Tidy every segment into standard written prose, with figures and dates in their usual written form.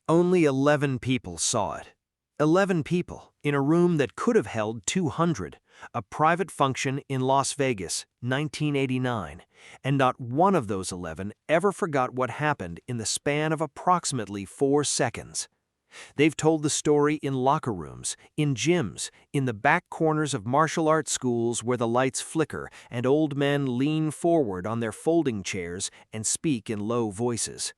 Only 11 people saw it. 11 people in a room that could have held 200, a private function in Las Vegas, 1989, and not one of those 11 ever forgot what happened in the span of approximately 4 seconds. They've told the story in locker rooms, in gyms, in the back corners of martial arts schools where the lights flicker and old men lean forward on their folding chairs and speak in low voices.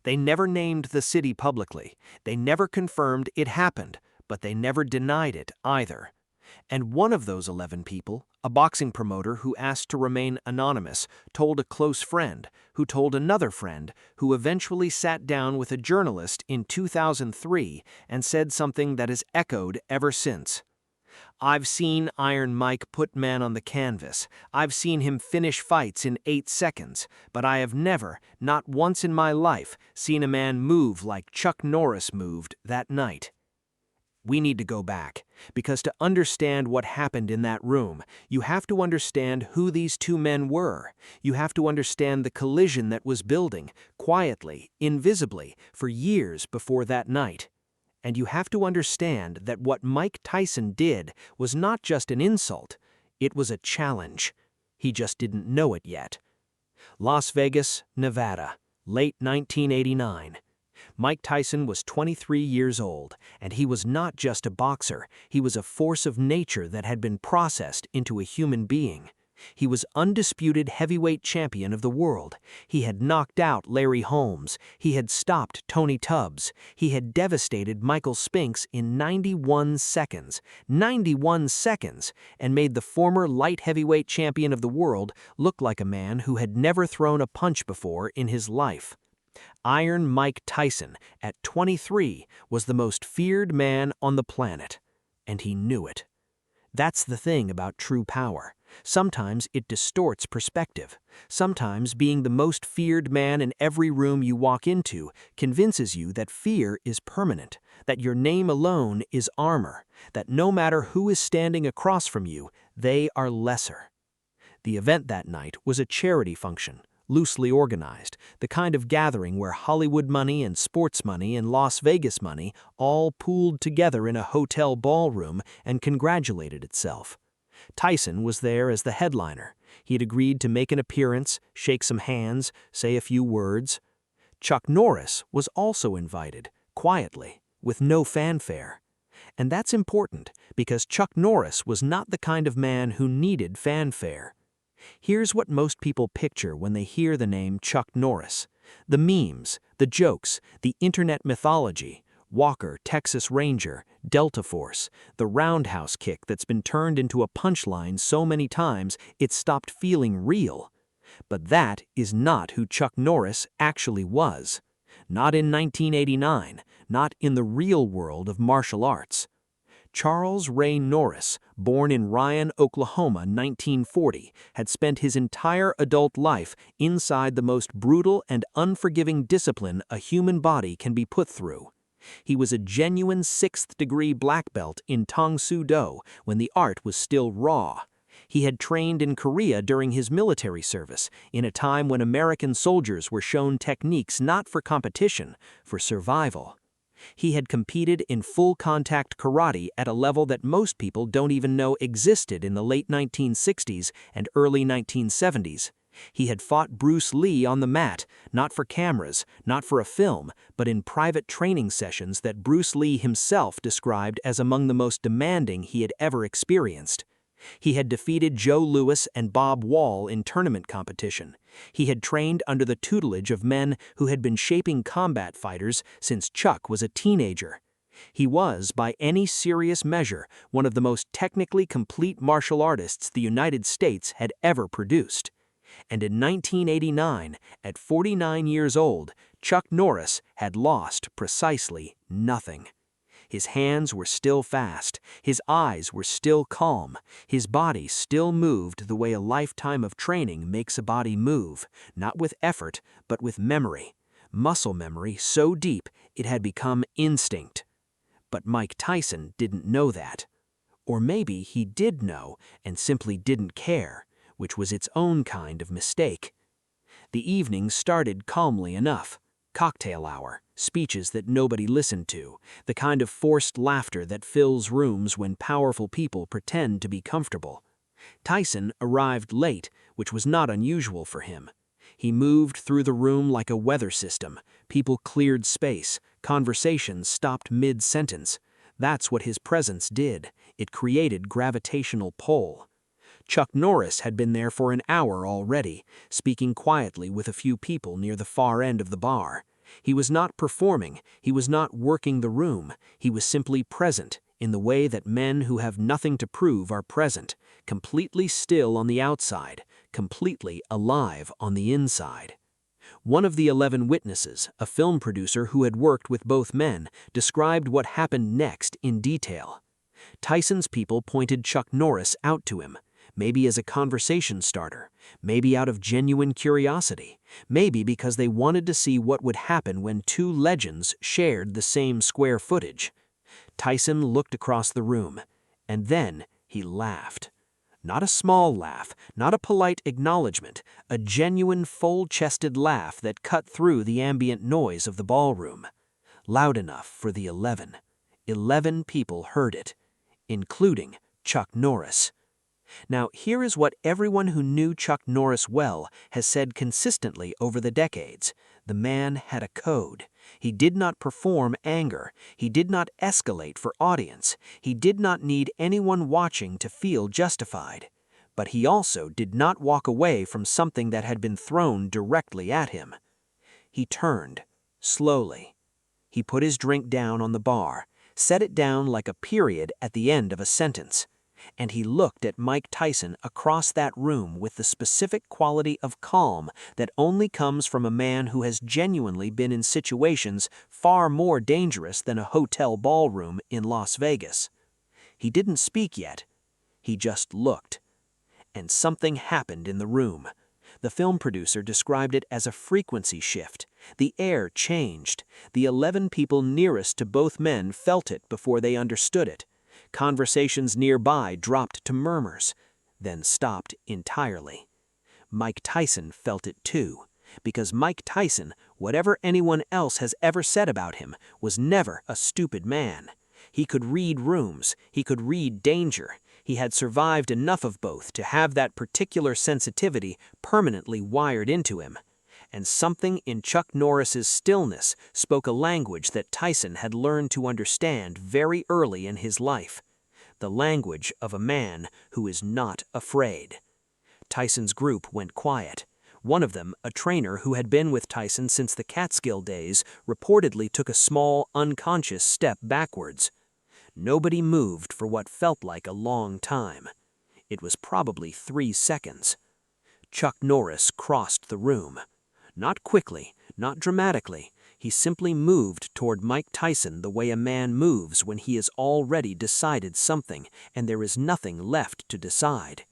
They never named the city publicly. They never confirmed it happened, but they never denied it either. And one of those 11 people, a boxing promoter who asked to remain anonymous, told a close friend, who told another friend, who eventually sat down with a journalist in 2003 and said something that has echoed ever since. "I've seen Iron Mike put men on the canvas. I've seen him finish fights in 8 seconds, but I have never, not once in my life, seen a man move like Chuck Norris moved that night." We need to go back, because to understand what happened in that room, you have to understand who these two men were. You have to understand the collision that was building, quietly, invisibly, for years before that night. And you have to understand that what Mike Tyson did was not just an insult, it was a challenge. He just didn't know it yet. Las Vegas, Nevada, late 1989. Mike Tyson was 23 years old, and he was not just a boxer, he was a force of nature that had been processed into a human being. He was undisputed heavyweight champion of the world. He had knocked out Larry Holmes. He had stopped Tony Tubbs. He had devastated Michael Spinks in 91 seconds. 91 seconds! And made the former light heavyweight champion of the world look like a man who had never thrown a punch before in his life. Iron Mike Tyson, at 23, was the most feared man on the planet. And he knew it. That's the thing about true power. Sometimes it distorts perspective. Sometimes being the most feared man in every room you walk into convinces you that fear is permanent, that your name alone is armor, that no matter who is standing across from you, they are lesser. The event that night was a charity function, loosely organized, the kind of gathering where Hollywood money and sports money and Las Vegas money all pooled together in a hotel ballroom and congratulated itself. Tyson was there as the headliner. He had agreed to make an appearance, shake some hands, say a few words. Chuck Norris was also invited, quietly, with no fanfare. And that's important, because Chuck Norris was not the kind of man who needed fanfare. Here's what most people picture when they hear the name Chuck Norris. The memes, the jokes, the internet mythology, Walker, Texas Ranger, Delta Force, the roundhouse kick that's been turned into a punchline so many times it stopped feeling real. But that is not who Chuck Norris actually was. Not in 1989, not in the real world of martial arts. Charles Ray Norris, born in Ryan, Oklahoma, 1940, had spent his entire adult life inside the most brutal and unforgiving discipline a human body can be put through. He was a genuine 6th-degree black belt in Tang Soo Do when the art was still raw. He had trained in Korea during his military service, in a time when American soldiers were shown techniques not for competition, for survival. He had competed in full-contact karate at a level that most people don't even know existed in the late 1960s and early 1970s. He had fought Bruce Lee on the mat, not for cameras, not for a film, but in private training sessions that Bruce Lee himself described as among the most demanding he had ever experienced. He had defeated Joe Louis and Bob Wall in tournament competition. He had trained under the tutelage of men who had been shaping combat fighters since Chuck was a teenager. He was, by any serious measure, one of the most technically complete martial artists the United States had ever produced. And in 1989, at 49 years old, Chuck Norris had lost precisely nothing. His hands were still fast, his eyes were still calm, his body still moved the way a lifetime of training makes a body move, not with effort, but with memory, muscle memory so deep it had become instinct. But Mike Tyson didn't know that. Or maybe he did know and simply didn't care, which was its own kind of mistake. The evening started calmly enough. Cocktail hour, speeches that nobody listened to, the kind of forced laughter that fills rooms when powerful people pretend to be comfortable. Tyson arrived late, which was not unusual for him. He moved through the room like a weather system. People cleared space. Conversations stopped mid-sentence. That's what his presence did. It created gravitational pull. Chuck Norris had been there for an hour already, speaking quietly with a few people near the far end of the bar. He was not performing, he was not working the room, he was simply present, in the way that men who have nothing to prove are present, completely still on the outside, completely alive on the inside. One of the 11 witnesses, a film producer who had worked with both men, described what happened next in detail. Tyson's people pointed Chuck Norris out to him, maybe as a conversation starter, maybe out of genuine curiosity, maybe because they wanted to see what would happen when two legends shared the same square footage. Tyson looked across the room, and then he laughed. Not a small laugh, not a polite acknowledgement, a genuine full-chested laugh that cut through the ambient noise of the ballroom. Loud enough for the 11. 11 people heard it, including Chuck Norris. Now, here is what everyone who knew Chuck Norris well has said consistently over the decades. The man had a code. He did not perform anger. He did not escalate for audience. He did not need anyone watching to feel justified. But he also did not walk away from something that had been thrown directly at him. He turned, slowly. He put his drink down on the bar, set it down like a period at the end of a sentence. And he looked at Mike Tyson across that room with the specific quality of calm that only comes from a man who has genuinely been in situations far more dangerous than a hotel ballroom in Las Vegas. He didn't speak yet. He just looked. And something happened in the room. The film producer described it as a frequency shift. The air changed. The 11 people nearest to both men felt it before they understood it. Conversations nearby dropped to murmurs, then stopped entirely. Mike Tyson felt it too, because Mike Tyson, whatever anyone else has ever said about him, was never a stupid man. He could read rooms, he could read danger. He had survived enough of both to have that particular sensitivity permanently wired into him. And something in Chuck Norris's stillness spoke a language that Tyson had learned to understand very early in his life. The language of a man who is not afraid. Tyson's group went quiet. One of them, a trainer who had been with Tyson since the Catskill days, reportedly took a small, unconscious step backwards. Nobody moved for what felt like a long time. It was probably 3 seconds. Chuck Norris crossed the room. Not quickly, not dramatically. He simply moved toward Mike Tyson the way a man moves when he has already decided something and there is nothing left to decide.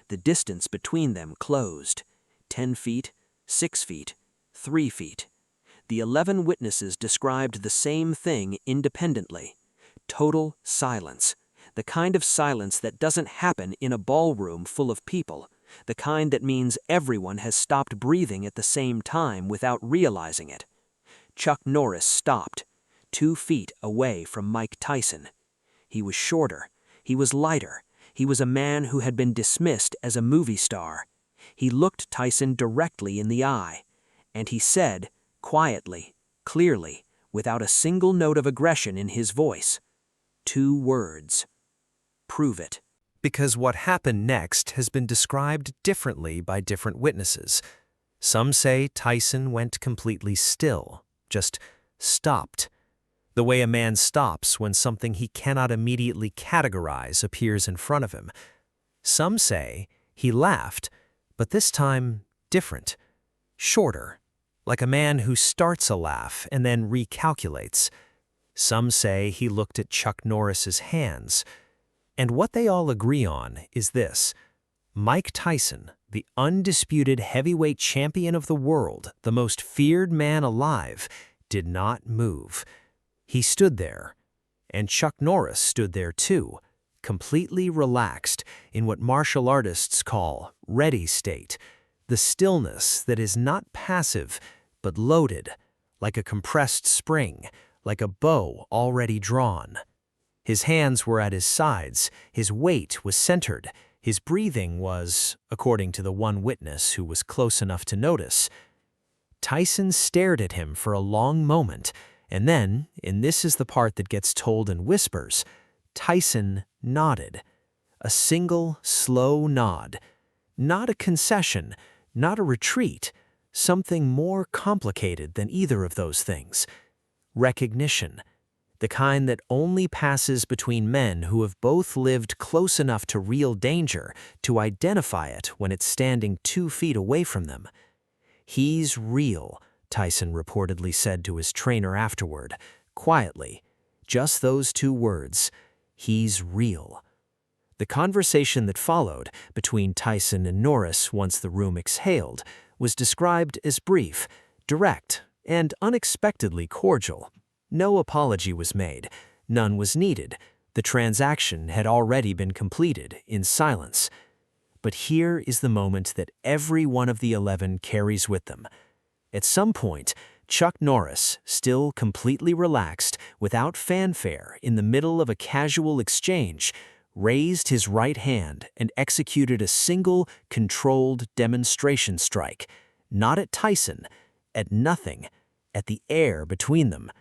The distance between them closed. 10 feet, 6 feet, 3 feet. The 11 witnesses described the same thing independently. Total silence. The kind of silence that doesn't happen in a ballroom full of people. The kind that means everyone has stopped breathing at the same time without realizing it. Chuck Norris stopped, 2 feet away from Mike Tyson. He was shorter. He was lighter. He was a man who had been dismissed as a movie star. He looked Tyson directly in the eye, and he said, quietly, clearly, without a single note of aggression in his voice, 2 words. Prove it. Because what happened next has been described differently by different witnesses. Some say Tyson went completely still, just stopped, the way a man stops when something he cannot immediately categorize appears in front of him. Some say he laughed, but this time different, shorter, like a man who starts a laugh and then recalculates. Some say he looked at Chuck Norris's hands. And what they all agree on is this: Mike Tyson, the undisputed heavyweight champion of the world, the most feared man alive, did not move. He stood there, and Chuck Norris stood there too, completely relaxed in what martial artists call ready state, the stillness that is not passive but loaded, like a compressed spring, like a bow already drawn. His hands were at his sides, his weight was centered, his breathing was, according to the one witness who was close enough to notice. Tyson stared at him for a long moment, and then, and this is the part that gets told in whispers, Tyson nodded. A single, slow nod. Not a concession, not a retreat, something more complicated than either of those things. Recognition. The kind that only passes between men who have both lived close enough to real danger to identify it when it's standing 2 feet away from them. "He's real," Tyson reportedly said to his trainer afterward, quietly. Just those 2 words. He's real. The conversation that followed between Tyson and Norris once the room exhaled was described as brief, direct, and unexpectedly cordial. No apology was made, none was needed. The transaction had already been completed in silence. But here is the moment that every one of the 11 carries with them. At some point, Chuck Norris, still completely relaxed, without fanfare, in the middle of a casual exchange, raised his right hand and executed a single, controlled demonstration strike, not at Tyson, at nothing, at the air between them.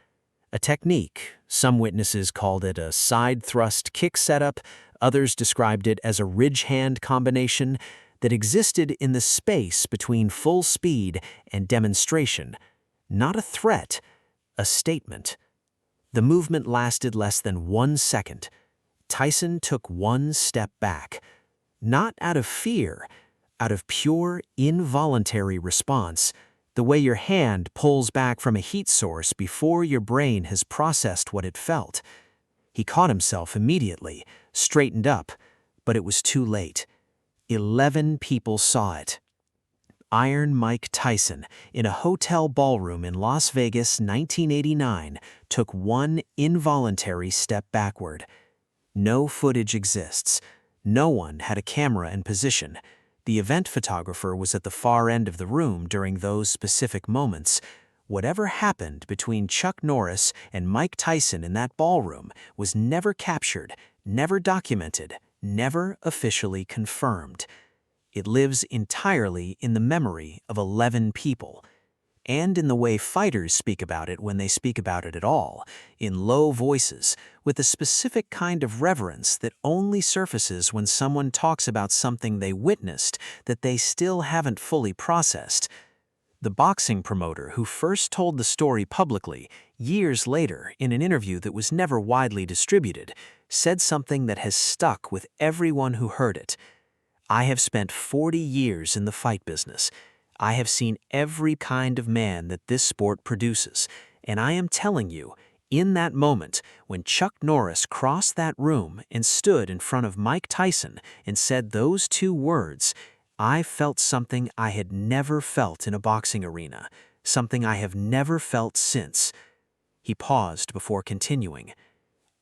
A technique, some witnesses called it a side thrust kick setup, others described it as a ridge hand combination that existed in the space between full speed and demonstration. Not a threat, a statement. The movement lasted less than 1 second. Tyson took 1 step back, not out of fear, out of pure involuntary response, the way your hand pulls back from a heat source before your brain has processed what it felt. He caught himself immediately, straightened up, but it was too late. 11 people saw it. Iron Mike Tyson, in a hotel ballroom in Las Vegas, 1989, took 1 involuntary step backward. No footage exists. No one had a camera in position. The event photographer was at the far end of the room during those specific moments. Whatever happened between Chuck Norris and Mike Tyson in that ballroom was never captured, never documented, never officially confirmed. It lives entirely in the memory of 11 people, and in the way fighters speak about it when they speak about it at all, in low voices, with a specific kind of reverence that only surfaces when someone talks about something they witnessed that they still haven't fully processed. The boxing promoter who first told the story publicly, years later, in an interview that was never widely distributed, said something that has stuck with everyone who heard it. "I have spent 40 years in the fight business. I have seen every kind of man that this sport produces, and I am telling you, in that moment, when Chuck Norris crossed that room and stood in front of Mike Tyson and said those 2 words, I felt something I had never felt in a boxing arena, something I have never felt since." He paused before continuing.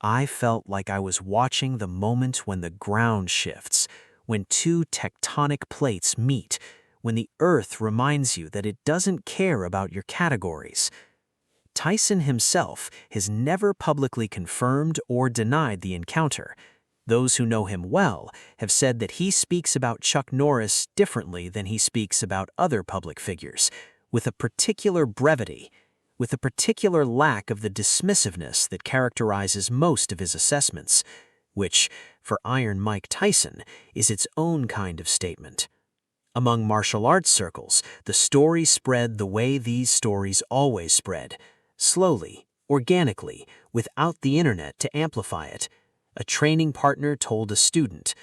"I felt like I was watching the moment when the ground shifts, when 2 tectonic plates meet, when the earth reminds you that it doesn't care about your categories." Tyson himself has never publicly confirmed or denied the encounter. Those who know him well have said that he speaks about Chuck Norris differently than he speaks about other public figures, with a particular brevity, with a particular lack of the dismissiveness that characterizes most of his assessments, which, for Iron Mike Tyson, is its own kind of statement. Among martial arts circles, the story spread the way these stories always spread, slowly, organically, without the internet to amplify it. A training partner told a student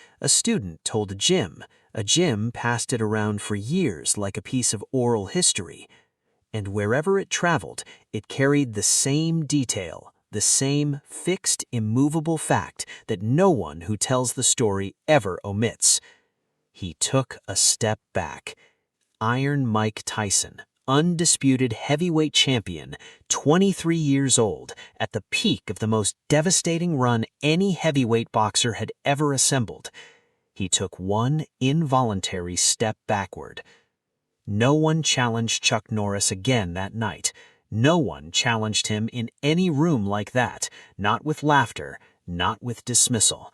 told a gym passed it around for years like a piece of oral history. And wherever it traveled, it carried the same detail, the same fixed, immovable fact that no one who tells the story ever omits. He took a step back. Iron Mike Tyson, undisputed heavyweight champion, 23 years old, at the peak of the most devastating run any heavyweight boxer had ever assembled. He took 1 involuntary step backward. No one challenged Chuck Norris again that night. No one challenged him in any room like that, not with laughter, not with dismissal.